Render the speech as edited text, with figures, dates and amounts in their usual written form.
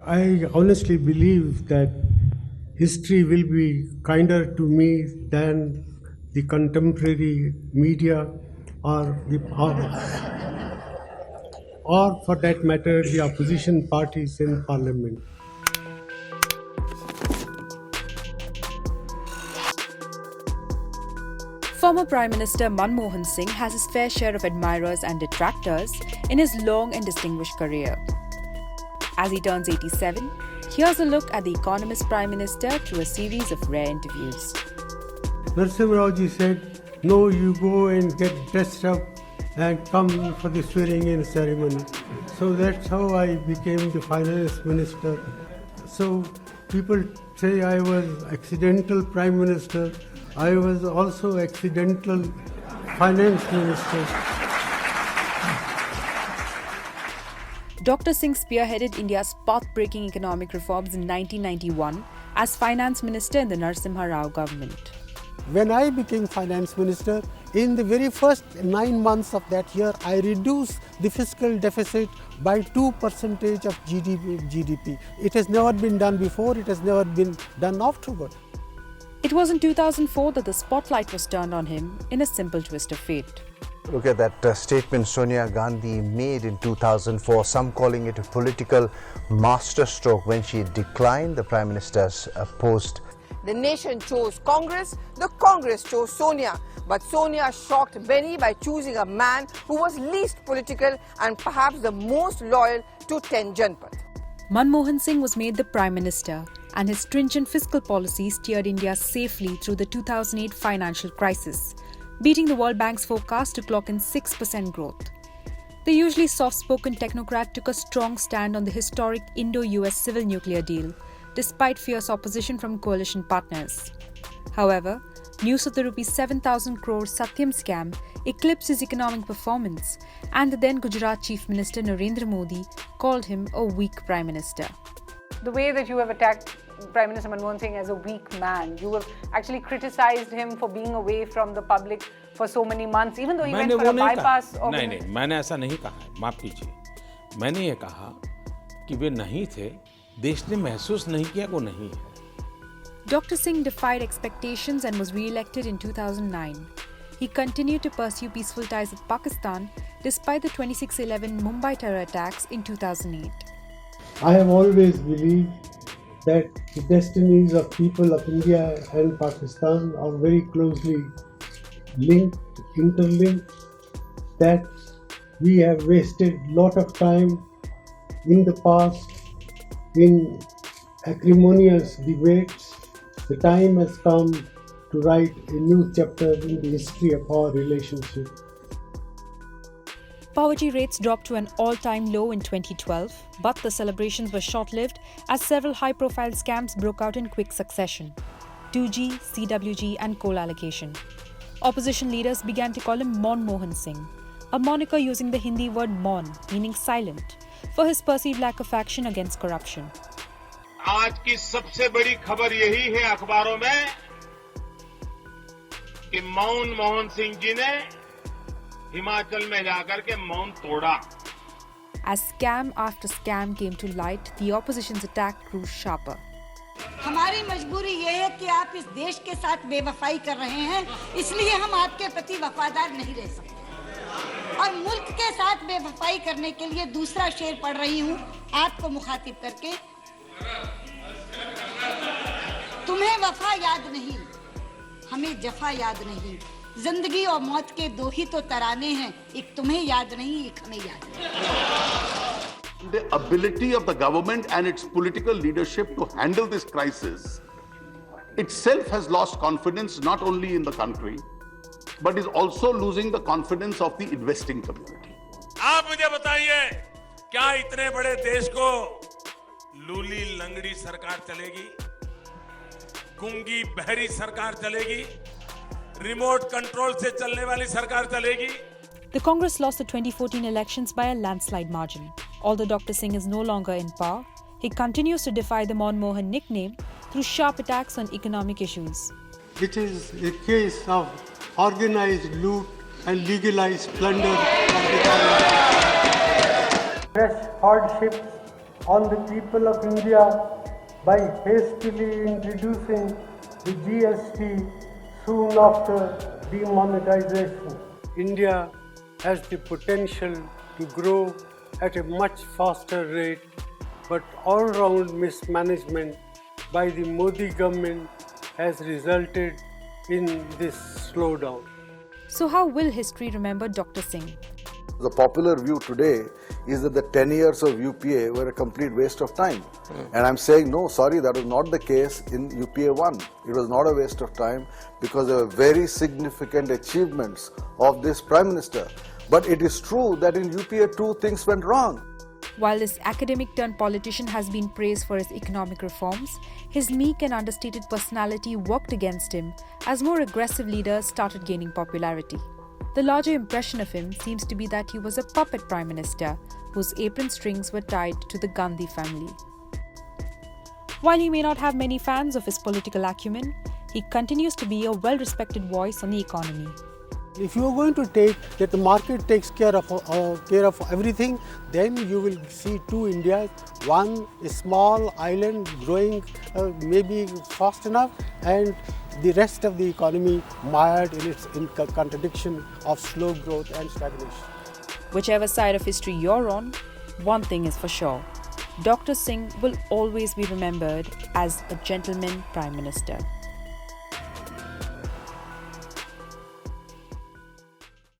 I honestly believe that history will be kinder to me than the contemporary media or or for that matter, the opposition parties in parliament. Former Prime Minister Manmohan Singh has his fair share of admirers and detractors in his long and distinguished career. As he turns 87, here's a look at the economist Prime Minister through a series of rare interviews. Narasimha Rao ji said, no, you go and get dressed up and come for the swearing-in ceremony. So that's how I became the finance minister. So people say I was accidental prime minister. I was also accidental finance minister. Dr. Singh spearheaded India's path-breaking economic reforms in 1991 as finance minister in the Narasimha Rao government. When I became finance minister, in the very first 9 months of that year, I reduced the fiscal deficit by 2% of GDP. It has never been done before, it has never been done afterward. It was in 2004 that the spotlight was turned on him in a simple twist of fate. Look at that statement Sonia Gandhi made in 2004, some calling it a political masterstroke when she declined the Prime Minister's post. The nation chose Congress, the Congress chose Sonia. But Sonia shocked many by choosing a man who was least political and perhaps the most loyal to 10 Janpath. Manmohan Singh was made the Prime Minister, and his stringent fiscal policies steered India safely through the 2008 financial crisis, beating the World Bank's forecast to clock in 6% growth. The usually soft-spoken technocrat took a strong stand on the historic Indo-US civil nuclear deal, despite fierce opposition from coalition partners. However, news of the ₹7,000 crore Satyam scam eclipsed his economic performance, and the then Gujarat Chief Minister Narendra Modi called him a weak Prime Minister. The way that you have attacked Prime Minister Manmohan Singh as a weak man, you have actually criticized him for being away from the public for so many months, even though he went for a bypass. नहीं, मैंने ऐसा नहीं कहा है, माफ कीजिए. मैंने ये कहा कि वे नहीं थे, देश ने महसूस नहीं किया वो नहीं है. Dr. Singh defied expectations and was re-elected in 2009. He continued to pursue peaceful ties with Pakistan despite the 26/11 Mumbai terror attacks in 2008. I have always believed that the destinies of people of India and Pakistan are very closely linked, interlinked, that we have wasted a lot of time in the past in acrimonious debates. The time has come to write a new chapter in the history of our relationship. Poverty rates dropped to an all-time low in 2012, but the celebrations were short-lived as several high-profile scams broke out in quick succession: 2G, CWG and coal allocation. Opposition leaders began to call him Manmohan Singh, a moniker using the Hindi word Mon, meaning silent, for his perceived lack of action against corruption. आज की सबसे बड़ी खबर यही है अखबारों में कि मनमोहन सिंह जी ने हिमाचल में जाकर के मौन तोड़ा. As scam after scam came to light, the opposition's attack grew sharper. हमारी मजबूरी ये है कि आप इस देश के साथ बेवफाई कर रहे हैं, इसलिए हम आपके प्रति वफादार नहीं रह सकते. और मुल्क के साथ बेवफाई करने के लिए दूसरा शेर पढ़ रही हूँ आपको मुखातिब करके. तुम्हें वफा याद नहीं, हमें जफा याद नहीं. जिंदगी और मौत के दो ही तो तराने हैं, एक तुम्हें याद नहीं, एक हमें याद नहीं. The ability of the government and its political leadership to handle this crisis itself has lost confidence not only in the country, but is also losing the confidence of the investing community. आप मुझे बताइए, क्या इतने बड़े देश को लूली लंगड़ी सरकार चलेगी? गूंगी बहरी सरकार चलेगी? रिमोट कंट्रोल से चलने वाली सरकार चलेगी? The Congress lost the 2014 elections by a landslide margin. Although Dr. Singh is no longer in power, he continues to defy the Manmohan nickname through sharp attacks on economic issues. It is a case of organized loot and legalized plunder of the government. Fresh hardships on the people of India by hastily introducing the GST soon after demonetization. India has the potential to grow at a much faster rate, but all-round mismanagement by the Modi government has resulted in this slowdown. So how will history remember Dr. Singh? The popular view today is that the 10 years of UPA were a complete waste of time. And I'm saying, no, sorry, that was not the case in UPA 1. It was not a waste of time because there were very significant achievements of this Prime Minister. But it is true that in UPA 2 things went wrong. While this academic-turned-politician has been praised for his economic reforms, his meek and understated personality worked against him as more aggressive leaders started gaining popularity. The larger impression of him seems to be that he was a puppet prime minister whose apron strings were tied to the Gandhi family. While he may not have many fans of his political acumen, he continues to be a well-respected voice on the economy. If you are going to take that the market takes care of everything, then you will see two Indias. One is small island growing maybe fast enough, and the rest of the economy mired in its contradiction of slow growth and stagnation. Whichever side of history you're on, one thing is for sure: Dr. Singh will always be remembered as a gentleman Prime Minister.